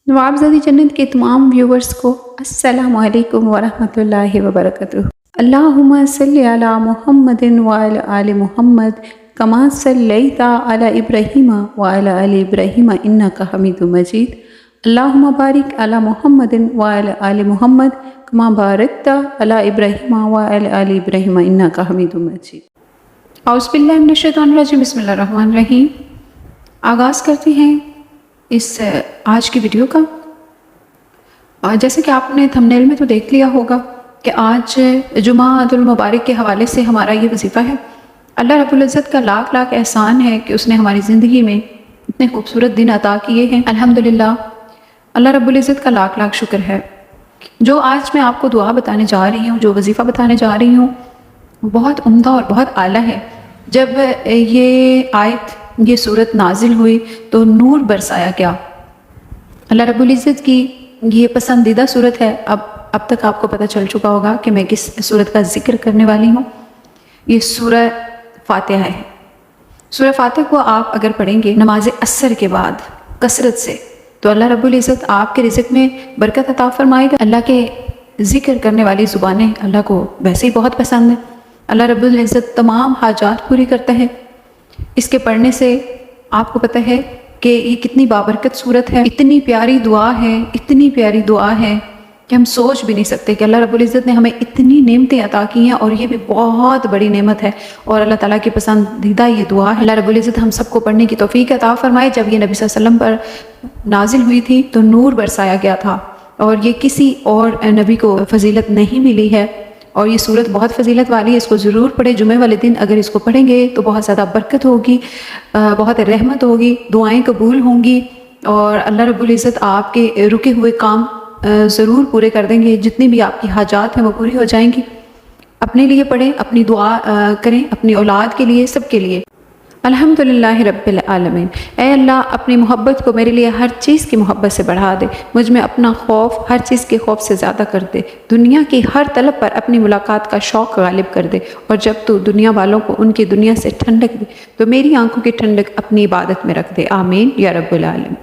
नवाबजादी जन्नत के तमाम व्यूवर्स को अस्सलामु अलैकुम वरहमतुल्लाहि वबरकातुहू। अल्लाहुम्मा सल्लि अला मुहम्मदिन व अला आलि मुहम्मद कमा सल्लैता अला इब्राहीम व अला आलि इब्राहीम इन्नका हमीदुम मजीद। अल्लाहुम्मा बारिक अला मुहम्मदिन व अला आलि मुहम्मद कमा बारकता अला इब्राहीम व अला आलि इब्राहीम इन्नका हमीदुम मजीद। औज़ु बिल्लाहि मिनश शैतानिर रजीम, बिस्मिल्लाहिर रहमानिर रहीम। आगाज़ करते हैं इस आज की वीडियो का। जैसे कि आपने थंबनेल में तो देख लिया होगा कि आज जुमाअतुल मुबारक के हवाले से हमारा ये वजीफ़ा है। अल्लाह रब्बुल इज़्ज़त का लाख लाख एहसान है कि उसने हमारी ज़िंदगी में इतने खूबसूरत दिन अता किए हैं। अल्हम्दुलिल्लाह, अल्लाह रब्बुल इज़्ज़त का लाख लाख शुक्र है। जो आज मैं आपको दुआ बताने जा रही हूँ, जो वजीफ़ा बताने जा रही हूँ, बहुत उम्दा और बहुत आला है। जब ये आयत, ये सूरत नाजिल हुई तो नूर बरसाया गया। अल्लाह रब्बुल इज़्ज़त की ये पसंदीदा सूरत है। अब तक आपको पता चल चुका होगा कि मैं किस सूरत का जिक्र करने वाली हूँ। ये सूरह फातिहा है। सूरह फातिहा को आप अगर पढ़ेंगे नमाज असर के बाद कसरत से, तो अल्लाह रब्बुल इज़्ज़त आपके रिज़्क़ में बरकत अता फरमाएगा। अल्लाह के ज़िक्र करने वाली ज़ुबानें अल्लाह को वैसे ही बहुत पसंद है। अल्लाह रब्बुल इज़्ज़त तमाम हाजात पूरी करता है। इसके पढ़ने से आपको पता है कि ये कितनी बाबरकत सूरत है, इतनी प्यारी दुआ है, इतनी प्यारी दुआ है कि हम सोच भी नहीं सकते कि अल्लाह रब्बुल इज़्ज़त ने हमें इतनी नेमतें अता की हैं, और ये भी बहुत बड़ी नेमत है और अल्लाह ताला की पसंदीदा ये दुआ है। अल्लाह रब्बुल इज़्ज़त हम सबको पढ़ने की तौफीक अता फरमाए। जब ये नबी सल्लल्लाहु अलैहि वसल्लम पर नाजिल हुई थी तो नूर बरसाया गया था, और ये किसी और नबी को फजीलत नहीं मिली है, और ये सूरत बहुत फजीलत वाली है। इसको ज़रूर पढ़े। जुमे वाले दिन अगर इसको पढ़ेंगे तो बहुत ज़्यादा बरकत होगी, बहुत रहमत होगी, दुआएं कबूल होंगी, और अल्लाह रब्बुल इज़्ज़त आपके रुके हुए काम ज़रूर पूरे कर देंगे। जितनी भी आपकी हाजात हैं वो पूरी हो जाएंगी। अपने लिए पढ़ें, अपनी दुआ करें, अपनी औलाद के लिए, सबके लिए। अल्हम्दुलिल्लाहि रब्बिल आलमीन। ऐ अल्लाह, अपनी मोहब्बत को मेरे लिए हर चीज़ की मोहब्बत से बढ़ा दे। मुझ में अपना खौफ हर चीज़ के खौफ से ज़्यादा कर दे। दुनिया की हर तलब पर अपनी मुलाकात का शौक़ गालिब कर दे, और जब तू दुनिया वालों को उनकी दुनिया से ठंडक दे तो मेरी आंखों की ठंडक अपनी इबादत में रख दे। आमीन या रब्बिल आलमीन।